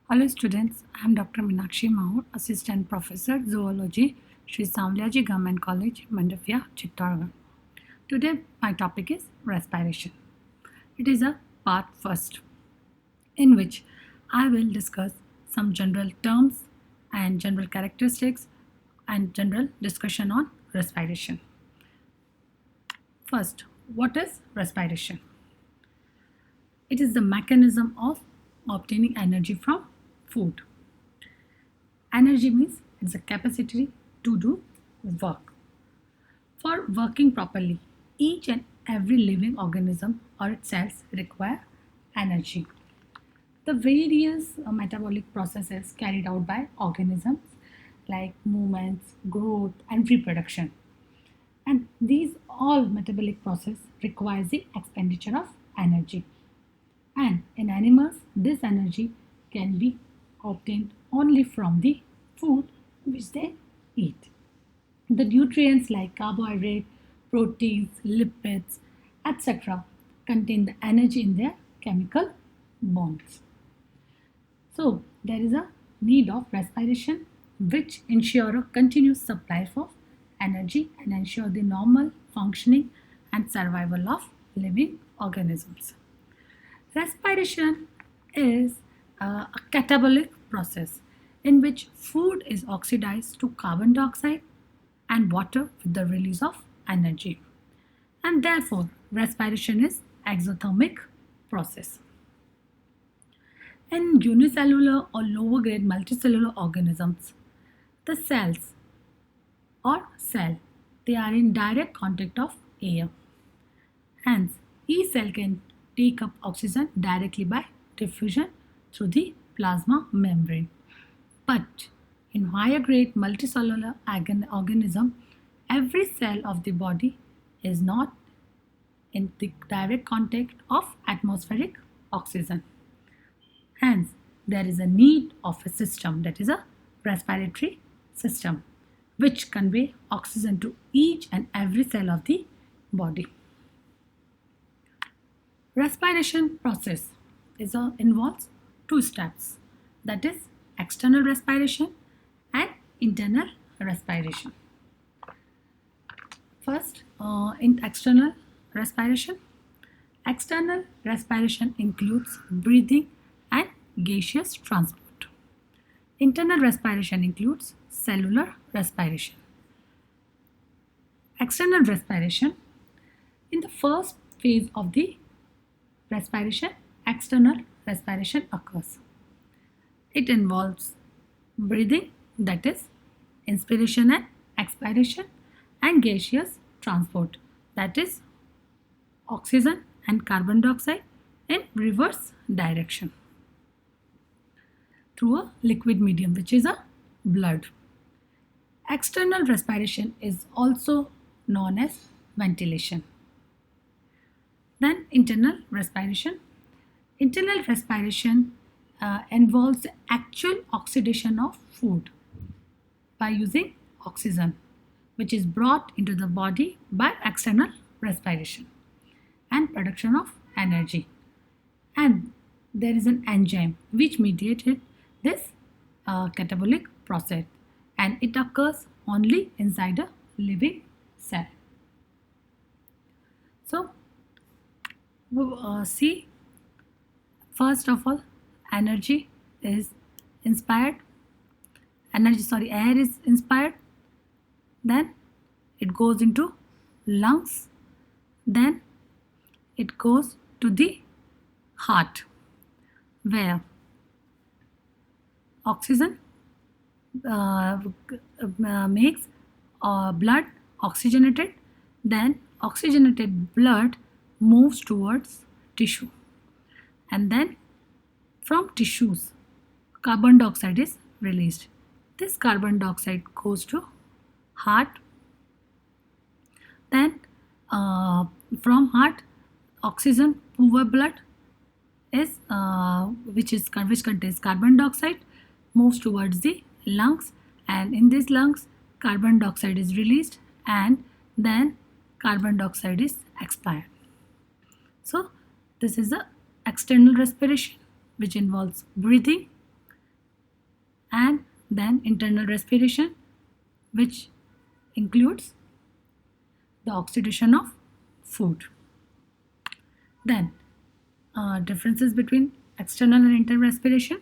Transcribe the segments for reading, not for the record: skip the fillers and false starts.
Hello students, I am Dr. Meenakshi Maur, Assistant Professor Zoology, Sri Samlaji Government College, Mandavya, Chittorgarh. Today my topic is respiration. It is a part first in which I will discuss some general terms and general characteristics and general discussion on respiration. First, what is respiration? It is the mechanism of obtaining energy from food. Energy means it's a capacity to do work. For working properly, each and every living organism or its cells require energy. The various metabolic processes carried out by organisms like movements, growth and reproduction. And these all metabolic process requires the expenditure of energy. And in animals, this energy can be obtained only from the food which they eat. The nutrients like carbohydrate, proteins, lipids, etc. contain the energy in their chemical bonds. So there is a need of respiration which ensure a continuous supply of energy and ensure the normal functioning and survival of living organisms. Respiration is a catabolic process in which food is oxidized to carbon dioxide and water with the release of energy. And therefore, respiration is exothermic process. In unicellular or lower grade multicellular organisms, the cells or cell, they are in direct contact of air. Hence, each cell can take up oxygen directly by diffusion through the plasma membrane. But in higher grade multicellular organism, every cell of the body is not in the direct contact of atmospheric oxygen. Hence, there is a need of a system, that is a respiratory system, which convey oxygen to each and every cell of the body. Respiration process involves two steps, that is external respiration and internal respiration. First, in external respiration includes breathing and gaseous transport. Internal respiration includes cellular respiration. External respiration, in the first phase of the respiration, external respiration occurs. It involves breathing, that is inspiration and expiration, and gaseous transport, that is oxygen and carbon dioxide in reverse direction through a liquid medium, which is a blood. External respiration is also known as ventilation. Then internal respiration. Internal respiration involves the actual oxidation of food by using oxygen, which is brought into the body by external respiration and production of energy. And there is an enzyme which mediated this catabolic process, and it occurs only inside a living cell. So, see, first of all, energy is inspired. Air is inspired. Then it goes into lungs. Then it goes to the heart, where oxygen makes blood oxygenated. Then oxygenated blood moves towards tissue, and then from tissues carbon dioxide is released. This carbon dioxide goes to heart. Then from heart, oxygen poor blood is which contains carbon dioxide moves towards the lungs, and in these lungs carbon dioxide is released, and then carbon dioxide is expired. So this is the external respiration, which involves breathing, and then internal respiration, which includes the oxidation of food. Then differences between external and internal respiration.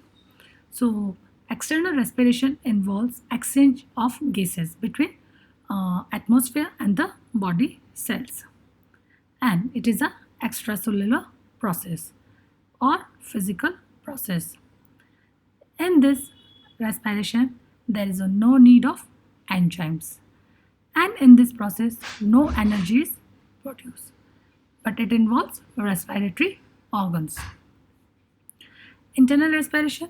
So external respiration involves exchange of gases between atmosphere and the body cells, and it is a extracellular process or physical process. In this respiration, there is no need of enzymes, and in this process, no energy is produced, but it involves respiratory organs. Internal respiration,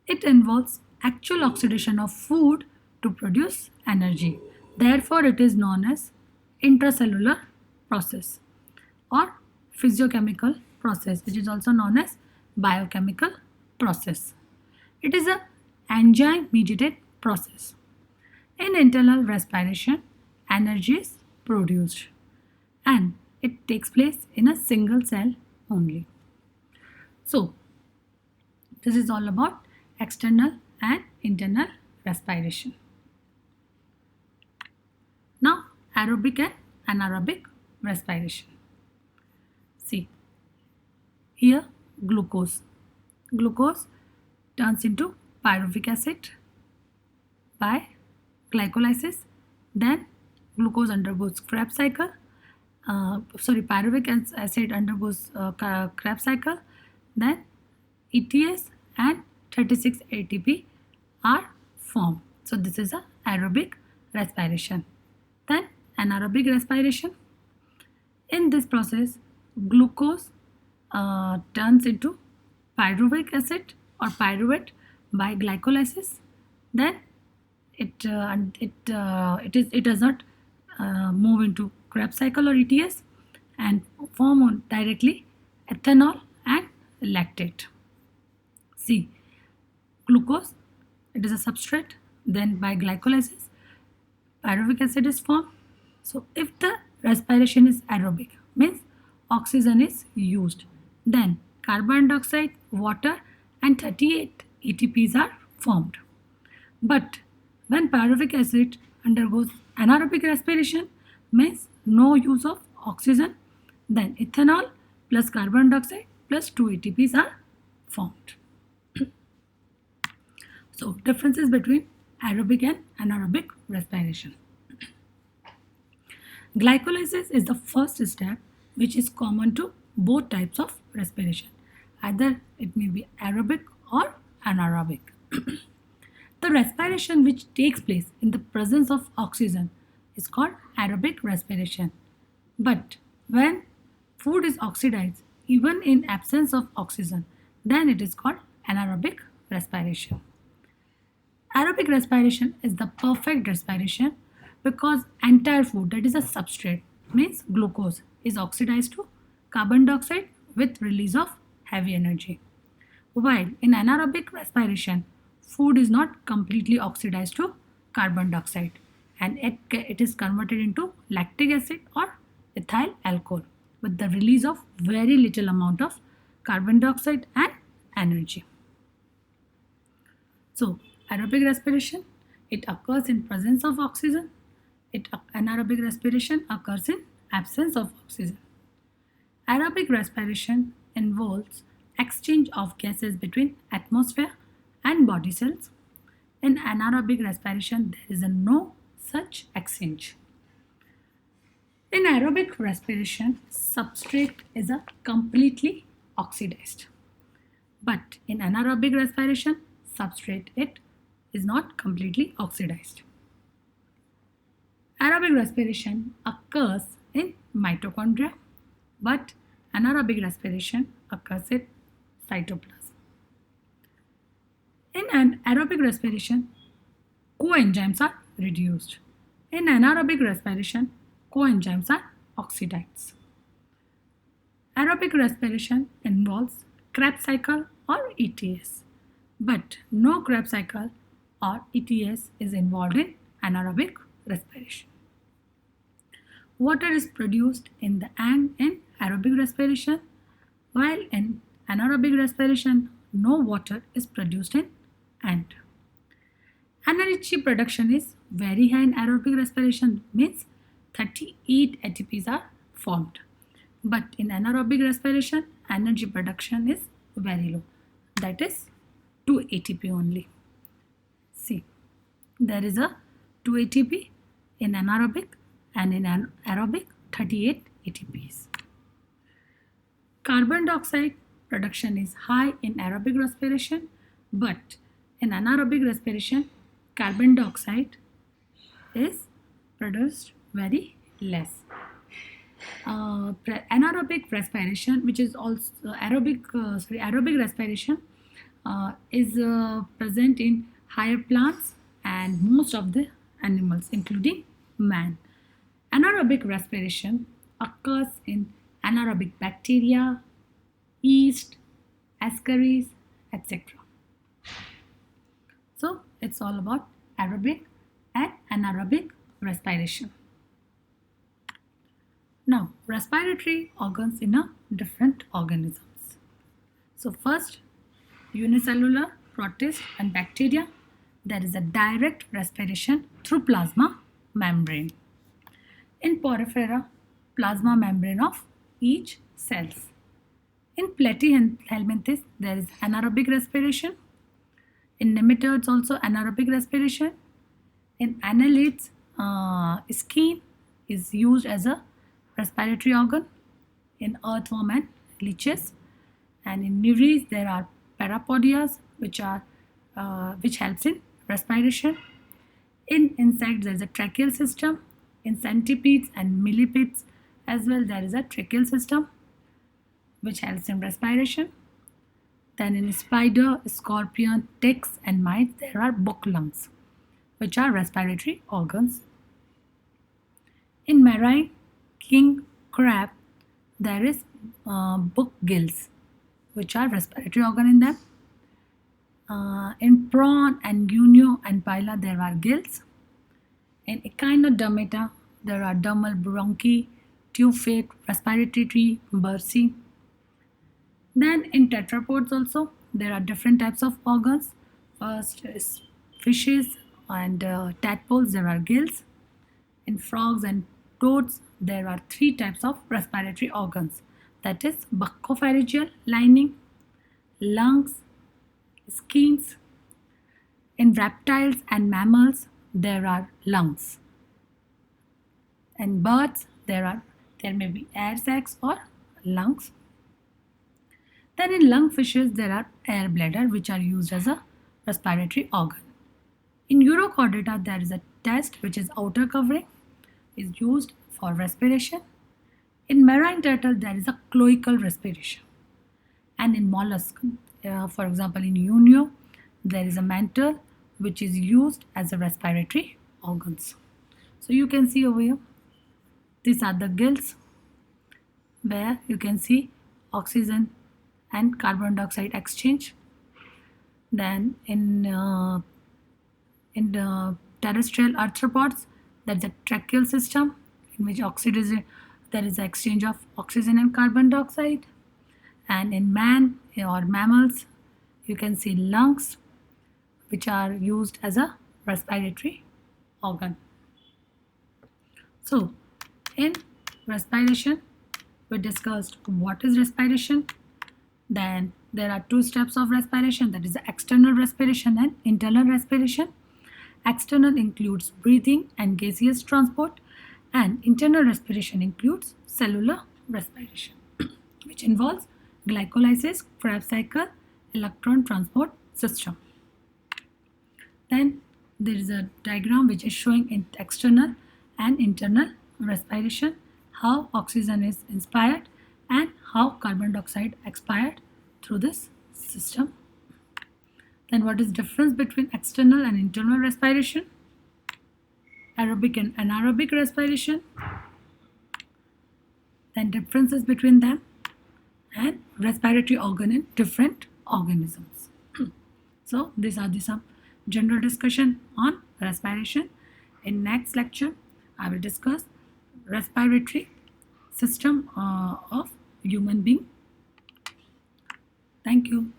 it involves actual oxidation of food to produce energy. Therefore, it is known as intracellular process or physiochemical process, which is also known as biochemical process. It is a enzyme mediated process. In internal respiration, energy is produced and it takes place in a single cell only. So, this is all about external and internal respiration. Now, aerobic and anaerobic respiration. See, here glucose. Glucose turns into pyruvic acid by glycolysis. Then glucose undergoes Krebs cycle. Pyruvic acid undergoes Krebs cycle. Then ETS and 36 ATP are formed. So this is a aerobic respiration. Then anaerobic respiration. In this process, glucose turns into pyruvic acid or pyruvate by glycolysis. Then it does not move into Krebs cycle or ETS and form directly ethanol and lactate. See, glucose, it is a substrate, then by glycolysis pyruvic acid is formed. So if the respiration is aerobic, means oxygen is used, then carbon dioxide, water and 38 ATPs are formed. But when pyruvic acid undergoes anaerobic respiration, means no use of oxygen, then ethanol plus carbon dioxide plus 2 ATPs are formed. So differences between aerobic and anaerobic respiration. Glycolysis is the first step which is common to both types of respiration. Either it may be aerobic or anaerobic. The respiration which takes place in the presence of oxygen is called aerobic respiration. But when food is oxidized, even in absence of oxygen, then it is called anaerobic respiration. Aerobic respiration is the perfect respiration because entire food, that is a substrate, means glucose, is oxidized to carbon dioxide with release of heavy energy. While in anaerobic respiration, food is not completely oxidized to carbon dioxide and it is converted into lactic acid or ethyl alcohol with the release of very little amount of carbon dioxide and energy. So, aerobic respiration, it occurs in presence of oxygen. Anaerobic respiration occurs in absence of oxygen. Aerobic respiration involves exchange of gases between atmosphere and body cells. In anaerobic respiration, there is no such exchange. In aerobic respiration, substrate is completely oxidized. But in anaerobic respiration, substrate it is not completely oxidized. Aerobic respiration occurs in mitochondria, but anaerobic respiration occurs in cytoplasm. In an aerobic respiration, coenzymes are reduced. In anaerobic respiration, coenzymes are oxidized. Aerobic respiration involves Krebs cycle or ETS, but no Krebs cycle or ETS is involved in anaerobic respiration. Water is produced in the end in aerobic respiration, while in anaerobic respiration, no water is produced in end. Energy production is very high in aerobic respiration, means 38 ATPs are formed. But in anaerobic respiration, energy production is very low, that is 2 ATP only. See, there is a 2 ATP in anaerobic, and in aerobic 38 ATPs. Carbon dioxide production is high in aerobic respiration, but in anaerobic respiration, carbon dioxide is produced very less. Anaerobic respiration, which is also aerobic respiration, is present in higher plants and most of the animals, including man. Anaerobic respiration occurs in anaerobic bacteria, yeast, ascaris, etc. So it's all about aerobic and anaerobic respiration. Now, respiratory organs in a different organisms. So first, unicellular, protist and bacteria, there is a direct respiration through plasma membrane. In porifera, plasma membrane of each cells. In Platyhelminthes, there is anaerobic respiration. In nematodes also anaerobic respiration. In annelids, skin is used as a respiratory organ. In earthworm and leeches. And in nereis, there are parapodias, which helps in respiration. In insects, there is a tracheal system. In centipedes and millipedes as well, there is a tracheal system which helps in respiration. Then in spider, scorpion, ticks and mites, there are book lungs, which are respiratory organs. In marine, king crab, there is book gills, which are respiratory organ in them. In prawn and guinea and pila, there are gills. In echinodermata, there are dermal bronchi, tubefate, respiratory tree, bursae. Then in tetrapods also, there are different types of organs. First is fishes and tadpoles, there are gills. In frogs and toads, there are 3 types of respiratory organs. That is buccopharyngeal lining, lungs, skins. In reptiles and mammals, there are lungs. And birds, there may be air sacs or lungs. Then in lungfishes, there are air bladder, which are used as a respiratory organ. In Urochordata, there is a test, which is outer covering, is used for respiration. In marine turtle, there is a cloacal respiration. And in mollusk, for example, in Unio, there is a mantle, which is used as a respiratory organs. So you can see over here, these are the gills, where you can see oxygen and carbon dioxide exchange. Then in the terrestrial arthropods, there is a tracheal system in which there is an exchange of oxygen and carbon dioxide. And in man or mammals, you can see lungs, which are used as a respiratory organ. So in respiration, we discussed what is respiration. Then there are 2 steps of respiration, that is the external respiration and internal respiration. External includes breathing and gaseous transport, and internal respiration includes cellular respiration, which involves glycolysis, Krebs cycle, electron transport system. Then there is a diagram which is showing external and internal respiration, how oxygen is inspired and how carbon dioxide expired through this system. Then what is difference between external and internal respiration? Aerobic and anaerobic respiration. Then differences between them, and respiratory organ in different organisms. So these are some general discussion on respiration. In next lecture, I will discuss respiratory system of human being. Thank you.